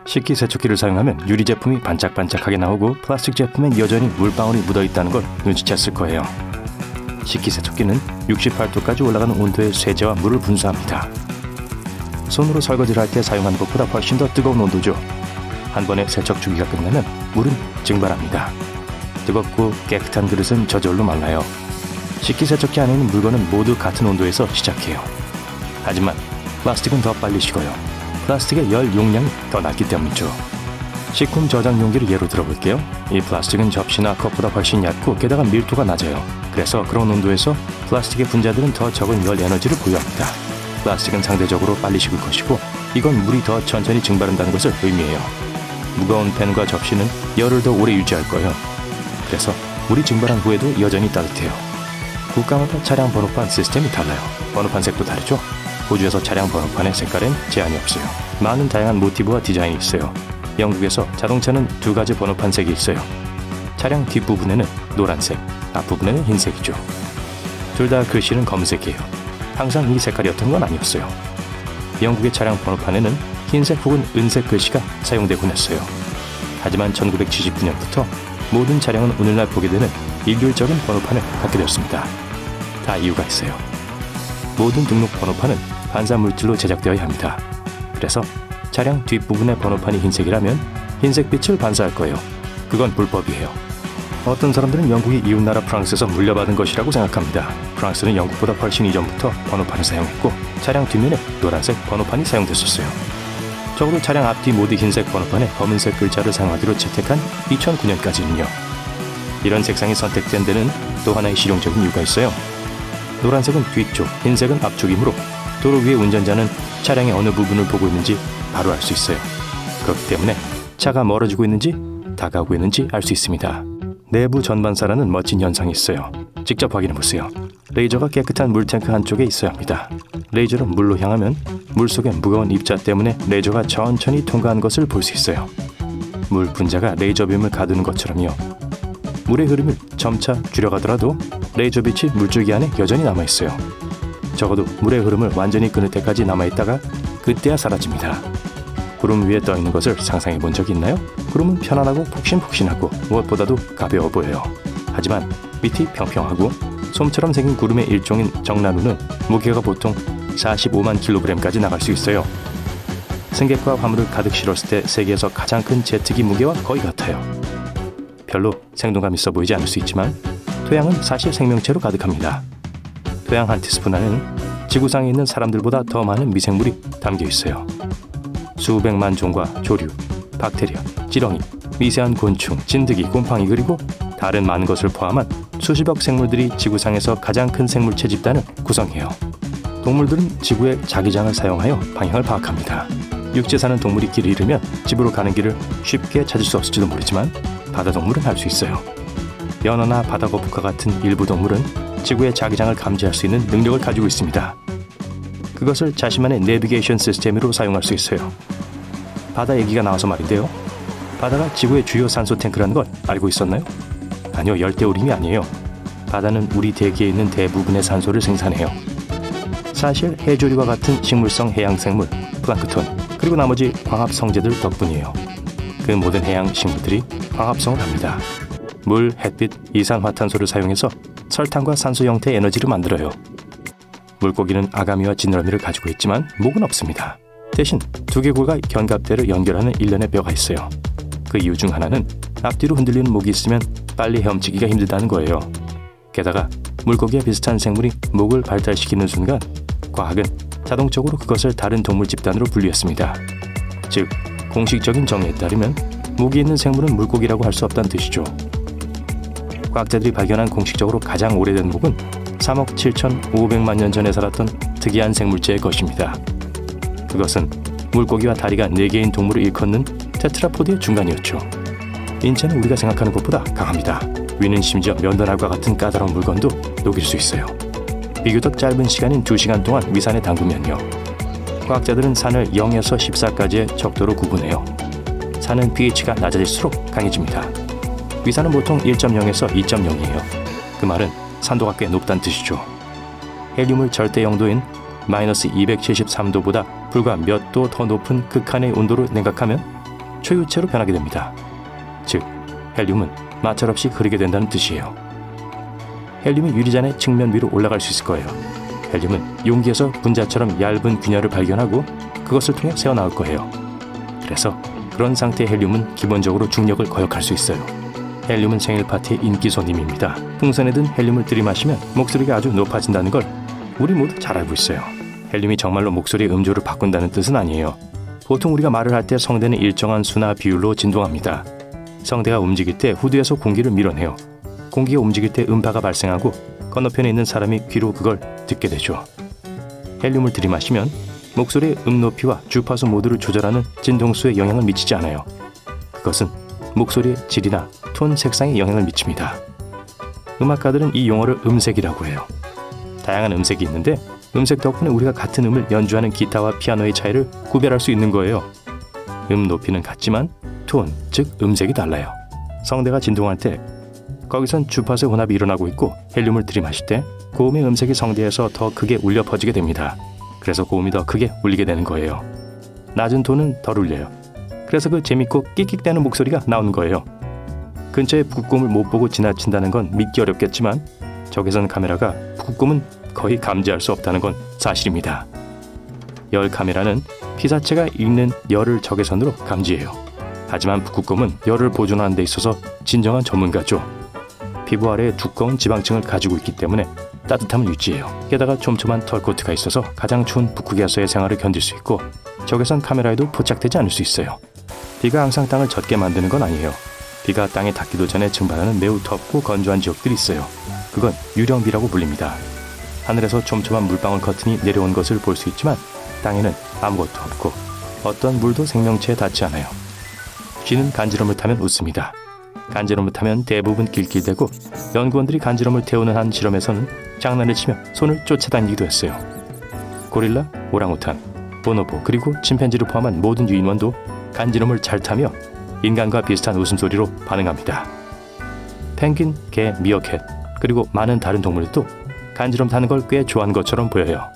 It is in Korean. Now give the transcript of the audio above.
식기세척기를 사용하면 유리 제품이 반짝반짝하게 나오고 플라스틱 제품엔 여전히 물방울이 묻어있다는 걸 눈치챘을 거예요. 식기세척기는 68도까지 올라가는 온도의 세제와 물을 분사합니다. 손으로 설거지를 할 때 사용하는 것보다 훨씬 더 뜨거운 온도죠. 한 번에 세척 주기가 끝나면 물은 증발합니다. 뜨겁고 깨끗한 그릇은 저절로 말라요. 식기세척기 안에 있는 물건은 모두 같은 온도에서 시작해요. 하지만 플라스틱은 더 빨리 식어요. 플라스틱의 열 용량이 더 낮기 때문이죠. 식품 저장 용기를 예로 들어볼게요. 이 플라스틱은 접시나 컵보다 훨씬 얇고 게다가 밀도가 낮아요. 그래서 그런 온도에서 플라스틱의 분자들은 더 적은 열 에너지를 보유합니다. 플라스틱은 상대적으로 빨리 식을 것이고 이건 물이 더 천천히 증발한다는 것을 의미해요. 무거운 펜과 접시는 열을 더 오래 유지할 거예요. 그래서 물이 증발한 후에도 여전히 따뜻해요. 국가마다 차량 번호판 시스템이 달라요. 번호판 색도 다르죠? 호주에서 차량 번호판의 색깔엔 제한이 없어요. 많은 다양한 모티브와 디자인이 있어요. 영국에서 자동차는 두 가지 번호판 색이 있어요. 차량 뒷부분에는 노란색, 앞부분에는 흰색이죠. 둘 다 글씨는 검은색이에요. 항상 이 색깔이었던 건 아니었어요. 영국의 차량 번호판에는 흰색 혹은 은색 글씨가 사용되곤 했어요. 하지만 1979년부터 모든 차량은 오늘날 보게 되는 일률적인 번호판을 갖게 되었습니다. 다 이유가 있어요. 모든 등록 번호판은 반사 물질로 제작되어야 합니다. 그래서 차량 뒷부분의 번호판이 흰색이라면 흰색 빛을 반사할 거예요. 그건 불법이에요. 어떤 사람들은 영국이 이웃나라 프랑스에서 물려받은 것이라고 생각합니다. 프랑스는 영국보다 훨씬 이전부터 번호판을 사용했고 차량 뒷면에 노란색 번호판이 사용됐었어요. 적어도 차량 앞뒤 모두 흰색 번호판에 검은색 글자를 사용하기로 채택한 2009년까지는요. 이런 색상이 선택된 데는 또 하나의 실용적인 이유가 있어요. 노란색은 뒤쪽, 흰색은 앞쪽이므로 도로 위의 운전자는 차량의 어느 부분을 보고 있는지 바로 알 수 있어요. 그렇기 때문에 차가 멀어지고 있는지 다가오고 있는지 알 수 있습니다. 내부 전반사라는 멋진 현상이 있어요. 직접 확인해보세요. 레이저가 깨끗한 물탱크 한쪽에 있어야 합니다. 레이저는 물로 향하면 물속의 무거운 입자 때문에 레이저가 천천히 통과하는 것을 볼 수 있어요. 물 분자가 레이저 빔을 가두는 것처럼요. 물의 흐름을 점차 줄여가더라도 레이저 빛이 물줄기 안에 여전히 남아있어요. 적어도 물의 흐름을 완전히 끊을 때까지 남아있다가 그때야 사라집니다. 구름 위에 떠있는 것을 상상해 본 적이 있나요? 구름은 편안하고 폭신폭신하고 무엇보다도 가벼워 보여요. 하지만 밑이 평평하고 솜처럼 생긴 구름의 일종인 정나루는 무게가 보통 45만 킬로그램까지 나갈 수 있어요. 승객과 화물을 가득 실었을 때 세계에서 가장 큰 제트기 무게와 거의 같아요. 별로 생동감 있어 보이지 않을 수 있지만 토양은 사실 생명체로 가득합니다. 토양 한 티스푼 안에는 지구상에 있는 사람들보다 더 많은 미생물이 담겨 있어요. 수백만 종과 조류, 박테리아, 지렁이, 미세한 곤충, 진드기, 곰팡이 그리고 다른 많은 것을 포함한 수십억 생물들이 지구상에서 가장 큰 생물체 집단을 구성해요. 동물들은 지구의 자기장을 사용하여 방향을 파악합니다. 육지에 사는 동물이 길을 잃으면 집으로 가는 길을 쉽게 찾을 수 없을지도 모르지만 바다동물은 할 수 있어요. 연어나 바다거북과 같은 일부 동물은 지구의 자기장을 감지할 수 있는 능력을 가지고 있습니다. 그것을 자신만의 내비게이션 시스템으로 사용할 수 있어요. 바다 얘기가 나와서 말인데요. 바다가 지구의 주요 산소 탱크라는 걸 알고 있었나요? 아니요, 열대우림이 아니에요. 바다는 우리 대기에 있는 대부분의 산소를 생산해요. 사실 해조류와 같은 식물성 해양생물, 플랑크톤, 그리고 나머지 광합성제들 덕분이에요. 그 모든 해양 식물들이 광합성을 합니다. 물, 햇빛, 이산화탄소를 사용해서 설탕과 산소 형태의 에너지를 만들어요. 물고기는 아가미와 지느러미를 가지고 있지만 목은 없습니다. 대신 두개골과 견갑대를 연결하는 일련의 뼈가 있어요. 그 이유 중 하나는 앞뒤로 흔들리는 목이 있으면 빨리 헤엄치기가 힘들다는 거예요. 게다가 물고기와 비슷한 생물이 목을 발달시키는 순간 과학은 자동적으로 그것을 다른 동물 집단으로 분류했습니다. 즉, 공식적인 정의에 따르면 목이 있는 생물은 물고기라고 할 수 없다는 뜻이죠. 과학자들이 발견한 공식적으로 가장 오래된 목은 3억 7,500만 년 전에 살았던 특이한 생물체의 것입니다. 그것은 물고기와 다리가 4개인 동물을 일컫는 테트라포드의 중간이었죠. 인체는 우리가 생각하는 것보다 강합니다. 위는 심지어 면도날과 같은 까다로운 물건도 녹일 수 있어요. 비교적 짧은 시간인 2시간 동안 위산에 담그면요. 과학자들은 산을 0에서 14까지의 척도로 구분해요. 산은 pH가 낮아질수록 강해집니다. 위산은 보통 1.0에서 2.0이에요. 그 말은 산도가 꽤 높다는 뜻이죠. 헬륨을 절대 영도인 마이너스 273도보다 불과 몇 도 더 높은 극한의 온도로 냉각하면 초유체로 변하게 됩니다. 즉, 헬륨은 마찰 없이 흐르게 된다는 뜻이에요. 헬륨이 유리잔의 측면 위로 올라갈 수 있을 거예요. 헬륨은 용기에서 분자처럼 얇은 균열을 발견하고 그것을 통해 새어나올 거예요. 그래서 그런 상태의 헬륨은 기본적으로 중력을 거역할 수 있어요. 헬륨은 생일 파티의 인기 손님입니다. 풍선에 든 헬륨을 들이마시면 목소리가 아주 높아진다는 걸 우리 모두 잘 알고 있어요. 헬륨이 정말로 목소리의 음조를 바꾼다는 뜻은 아니에요. 보통 우리가 말을 할 때 성대는 일정한 수나 비율로 진동합니다. 성대가 움직일 때 후두에서 공기를 밀어내요. 공기가 움직일 때 음파가 발생하고 건너편에 있는 사람이 귀로 그걸 듣게 되죠. 헬륨을 들이마시면 목소리의 높이와 주파수 모두를 조절하는 진동수에 영향을 미치지 않아요. 그것은 목소리의 질이나 톤 색상에 영향을 미칩니다. 음악가들은 이 용어를 음색이라고 해요. 다양한 음색이 있는데 음색 덕분에 우리가 같은 음을 연주하는 기타와 피아노의 차이를 구별할 수 있는 거예요. 높이는 같지만 톤, 즉 음색이 달라요. 성대가 진동할 때 거기선 주파수의 혼합이 일어나고 있고 헬륨을 들이마실 때 고음의 음색이 성대에서 더 크게 울려 퍼지게 됩니다. 그래서 고음이 더 크게 울리게 되는 거예요. 낮은 톤은 덜 울려요. 그래서 그 재밌고 끽끽대는 목소리가 나오는 거예요. 근처에 북극곰을 못 보고 지나친다는 건 믿기 어렵겠지만 적외선 카메라가 북극곰은 거의 감지할 수 없다는 건 사실입니다. 열 카메라는 피사체가 읽는 열을 적외선으로 감지해요. 하지만 북극곰은 열을 보존하는 데 있어서 진정한 전문가죠. 피부 아래에 두꺼운 지방층을 가지고 있기 때문에 따뜻함을 유지해요. 게다가 촘촘한 털코트가 있어서 가장 추운 북극에서의 생활을 견딜 수 있고 적외선 카메라에도 포착되지 않을 수 있어요. 비가 항상 땅을 젖게 만드는 건 아니에요. 비가 땅에 닿기도 전에 증발하는 매우 덥고 건조한 지역들이 있어요. 그건 유령비라고 불립니다. 하늘에서 촘촘한 물방울 커튼이 내려온 것을 볼 수 있지만 땅에는 아무것도 없고 어떤 물도 생명체에 닿지 않아요. 쥐는 간지럼을 타면 웃습니다. 간지럼을 타면 대부분 길길대고 연구원들이 간지럼을 태우는 한 실험에서는 장난을 치며 손을 쫓아다니기도 했어요. 고릴라, 오랑우탄, 보노보 그리고 침팬지를 포함한 모든 유인원도 간지럼을 잘 타며 인간과 비슷한 웃음소리로 반응합니다. 펭귄, 개, 미어캣 그리고 많은 다른 동물들도 간지럼 타는 걸 꽤 좋아하는 것처럼 보여요.